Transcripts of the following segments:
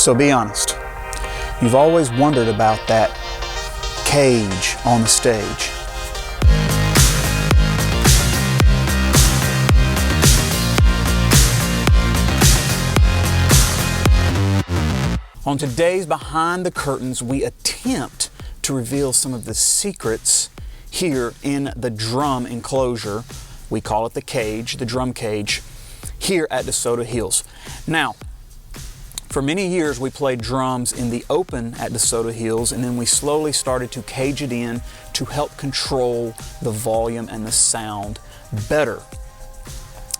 So be honest. You've always wondered about that cage on the stage. On today's Behind the Curtains, we attempt to reveal some of the secrets here in the drum enclosure. We call it the cage, the drum cage, here at DeSoto Hills. Now, for many years we played drums in the open at DeSoto Hills, and then we slowly started to cage it in to help control the volume and the sound better.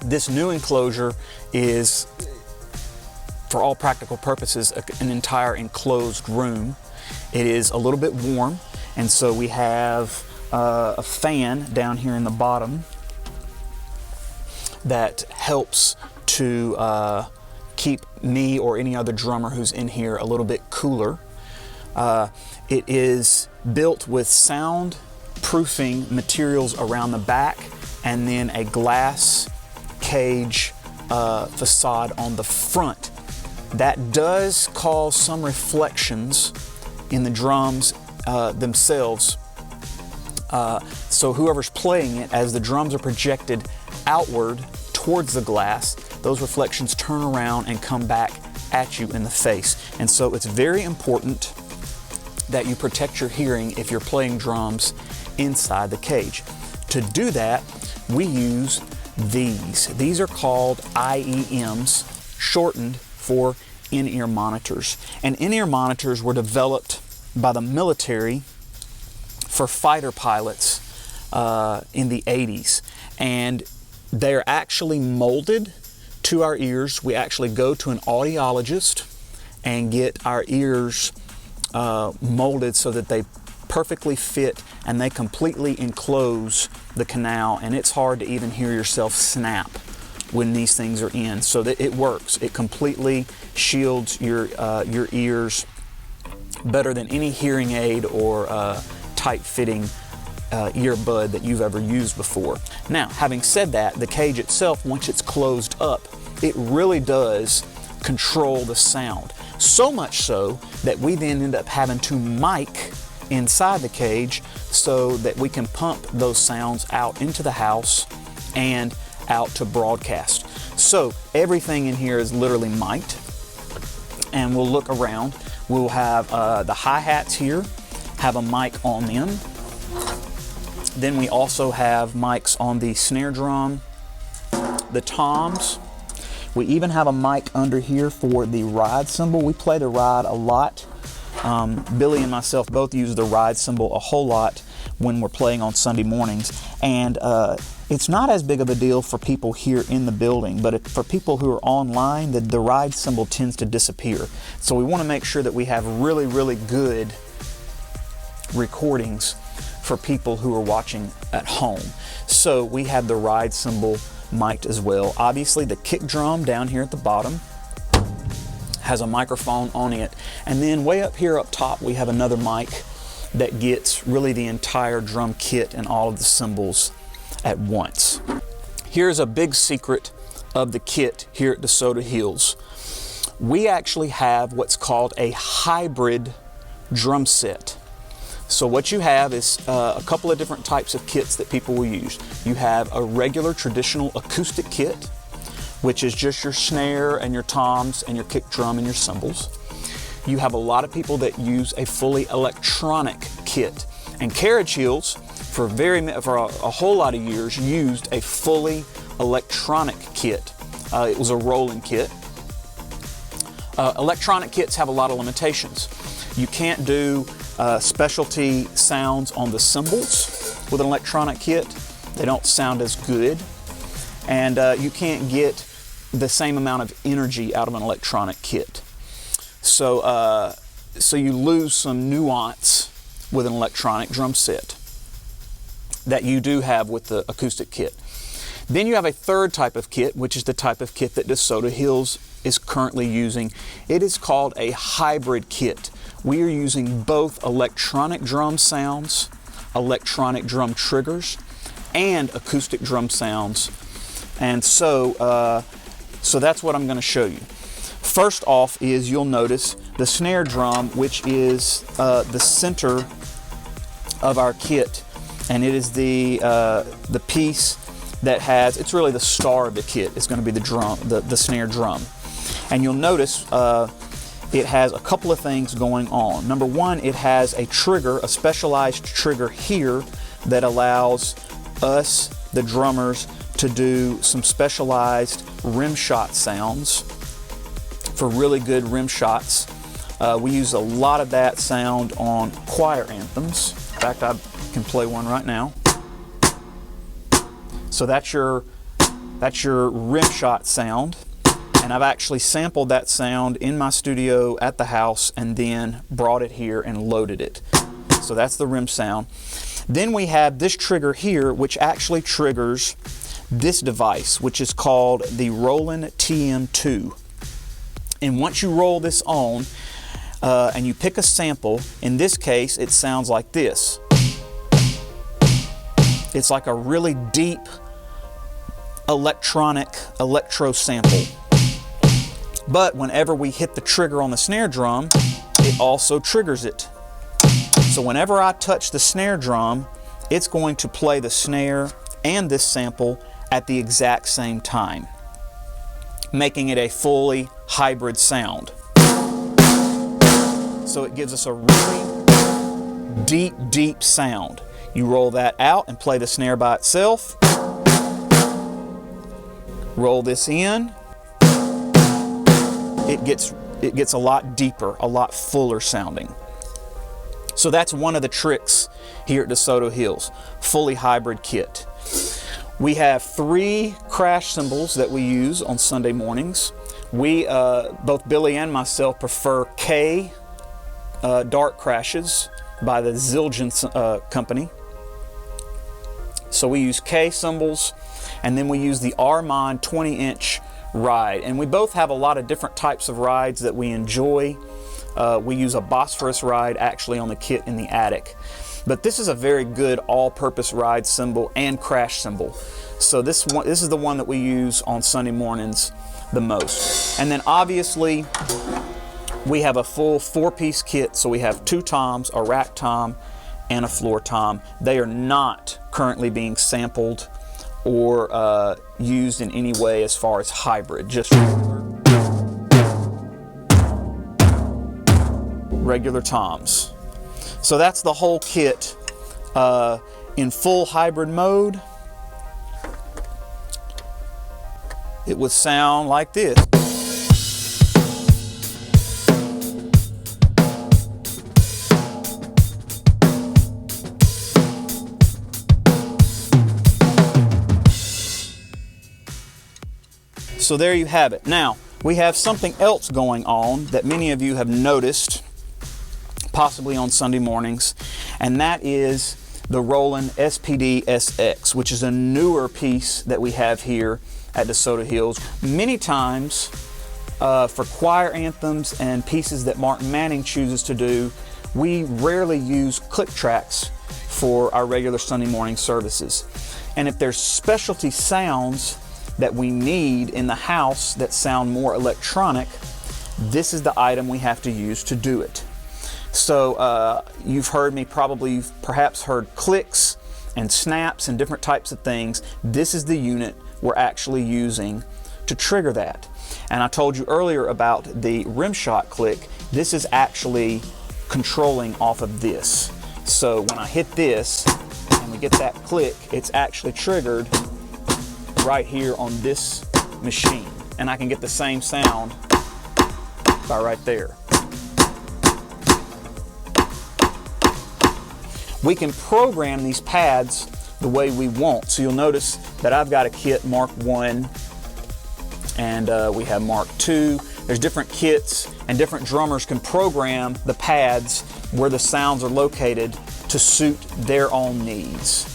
This new enclosure is, for all practical purposes, an entire enclosed room. It is a little bit warm, and so we have a fan down here in the bottom that helps to keep me or any other drummer who's in here a little bit cooler. It is built with sound-proofing materials around the back, and then a glass cage facade on the front. That does cause some reflections in the drums themselves. So whoever's playing it, as the drums are projected outward towards the glass, those reflections turn around and come back at you in the face. And so it's very important that you protect your hearing if you're playing drums inside the cage. To do that, we use these. These are called IEMs, shortened for in-ear monitors. And in-ear monitors were developed by the military for fighter pilots in the 80s. And they're actually molded to our ears. We actually go to an audiologist and get our ears molded so that they perfectly fit and they completely enclose the canal, and it's hard to even hear yourself snap when these things are in. So that it works. It completely shields your ears better than any hearing aid or tight-fitting earbud that you've ever used before. Now, having said that, the cage itself, once it's closed up, it really does control the sound. So much so that we then end up having to mic inside the cage so that we can pump those sounds out into the house and out to broadcast. So everything in here is literally mic'd, and we'll look around. We'll have the hi-hats here, have a mic on them. Then we also have mics on the snare drum, the toms. We even have a mic under here for the ride cymbal. We play the ride a lot. Billy and myself both use the ride cymbal a whole lot when we're playing on Sunday mornings. And it's not as big of a deal for people here in the building, but for people who are online, the ride cymbal tends to disappear. So we want to make sure that we have really, really good recordings for people who are watching at home. So we have the ride cymbal mic'd as well. Obviously the kick drum down here at the bottom has a microphone on it, and then way up here up top we have another mic that gets really the entire drum kit and all of the cymbals at once. Here's a big secret of the kit here at DeSoto Hills. We actually have what's called a hybrid drum set. So what you have is a couple of different types of kits that people will use. You have a regular traditional acoustic kit, which is just your snare and your toms and your kick drum and your cymbals. You have a lot of people that use a fully electronic kit. And Carriage Hills, for a whole lot of years, used a fully electronic kit. It was a rolling kit. Electronic kits have a lot of limitations. You can't do specialty sounds on the cymbals with an electronic kit. They don't sound as good. And you can't get the same amount of energy out of an electronic kit. So, so you lose some nuance with an electronic drum set that you do have with the acoustic kit. Then you have a third type of kit, which is the type of kit that DeSoto Hills is currently using. It is called a hybrid kit. We are using both electronic drum sounds, electronic drum triggers, and acoustic drum sounds. And so, so that's what I'm going to show you. First off is you'll notice the snare drum, which is the center of our kit, and it is the piece that has, it's really the star of the kit. It's going to be the drum, the snare drum. And you'll notice it has a couple of things going on. Number one, it has a trigger, a specialized trigger here that allows us, the drummers, to do some specialized rim shot sounds for really good rim shots. We use a lot of that sound on choir anthems. In fact, I can play one right now. So that's your rim shot sound. And I've actually sampled that sound in my studio at the house and then brought it here and loaded it. So that's the rim sound. Then we have this trigger here, which actually triggers this device, which is called the Roland TM2. And once you roll this on and you pick a sample, in this case it sounds like this. It's like a really deep electro sample. But whenever we hit the trigger on the snare drum, it also triggers it. So whenever I touch the snare drum, it's going to play the snare and this sample at the exact same time, making it a fully hybrid sound. So it gives us a really deep sound. You roll that out and play the snare by itself. Roll this in. It gets a lot deeper, a lot fuller sounding. So that's one of the tricks here at DeSoto Hills, fully hybrid kit. We have 3 crash cymbals that we use on Sunday mornings. We, both Billy and myself, prefer Kay Dark Crashes by the Zildjian company. So we use Kay cymbals, and then we use the Armand 20-inch ride. And we both have a lot of different types of rides that we enjoy. We use a Bosphorus ride actually on the kit in the attic. But this is a very good all-purpose ride cymbal and crash cymbal. So this is the one that we use on Sunday mornings the most. And then obviously we have a full 4-piece kit. So we have 2 toms, a rack tom, and a floor tom. They are not currently being sampled or used in any way as far as hybrid, just regular toms. So that's the whole kit in full hybrid mode. It would sound like this. So there you have it. Now, we have something else going on that many of you have noticed, possibly on Sunday mornings, and that is the Roland SPD SX, which is a newer piece that we have here at DeSoto Hills. Many times, for choir anthems and pieces that Martin Manning chooses to do, we rarely use click tracks for our regular Sunday morning services. And if there's specialty sounds that we need in the house that sound more electronic, this is the item we have to use to do it. So you've heard me perhaps heard clicks and snaps and different types of things. This is the unit we're actually using to trigger that. And I told you earlier about the rim shot click. This is actually controlling off of this. So when I hit this and we get that click, it's actually triggered right here on this machine. And I can get the same sound by right there. We can program these pads the way we want. So you'll notice that I've got a kit Mark 1 and we have Mark 2. There's different kits and different drummers can program the pads where the sounds are located to suit their own needs.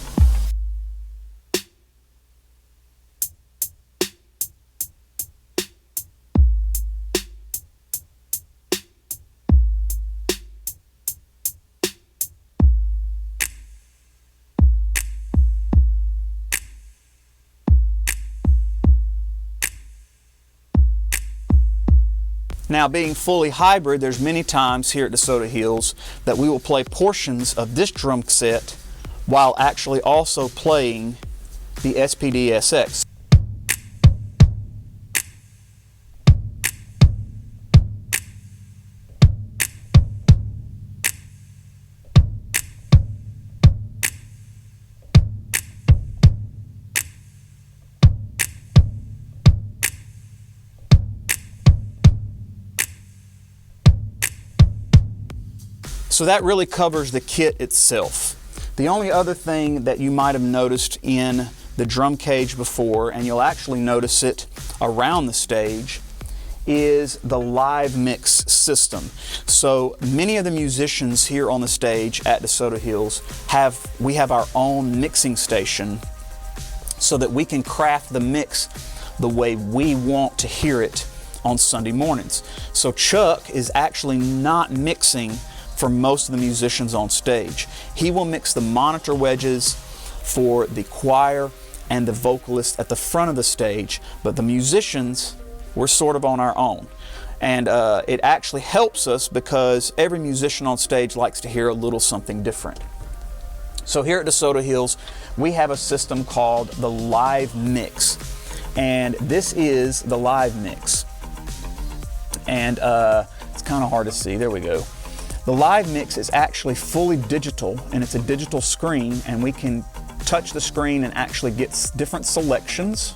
Now, being fully hybrid, there's many times here at DeSoto Hills that we will play portions of this drum set while actually also playing the SPD SX. So that really covers the kit itself. The only other thing that you might have noticed in the drum cage before, and you'll actually notice it around the stage, is the live mix system. So many of the musicians here on the stage at DeSoto Hills we have our own mixing station so that we can craft the mix the way we want to hear it on Sunday mornings. So Chuck is actually not mixing for most of the musicians on stage. He will mix the monitor wedges for the choir and the vocalist at the front of the stage, but the musicians, we're sort of on our own. And it actually helps us because every musician on stage likes to hear a little something different. So here at DeSoto Hills, we have a system called the Live Mix. And this is the Live Mix. And it's kind of hard to see, there we go. The Live Mix is actually fully digital, and it's a digital screen, and we can touch the screen and actually get different selections.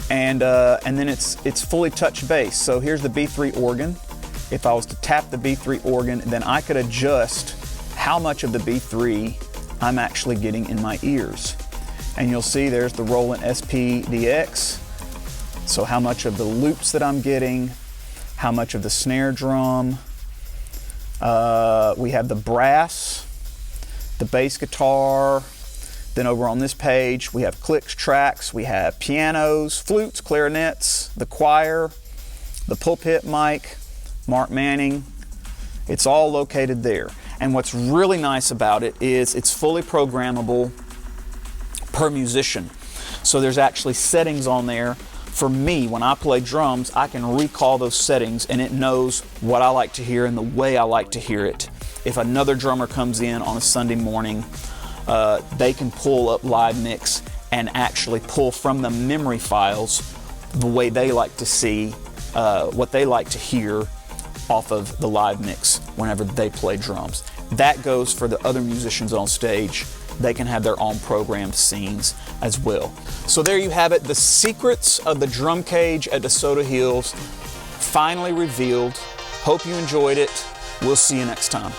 And then it's fully touch based. So here's the B3 organ. If I was to tap the B3 organ, then I could adjust how much of the B3 I'm actually getting in my ears. And you'll see there's the Roland SPDX. So how much of the loops that I'm getting, how much of the snare drum. We have the brass, the bass guitar. Then over on this page, we have clicks, tracks, we have pianos, flutes, clarinets, the choir, the pulpit mic, Mark Manning. It's all located there. And what's really nice about it is it's fully programmable per musician. So there's actually settings on there. For me, when I play drums, I can recall those settings and it knows what I like to hear and the way I like to hear it. If another drummer comes in on a Sunday morning, they can pull up Live Mix and actually pull from the memory files the way they like to see, what they like to hear off of the Live Mix whenever they play drums. That goes for the other musicians on stage. They can have their own programmed scenes as well. So there you have it, the secrets of the drum cage at DeSoto Hills finally revealed. Hope you enjoyed it. We'll see you next time.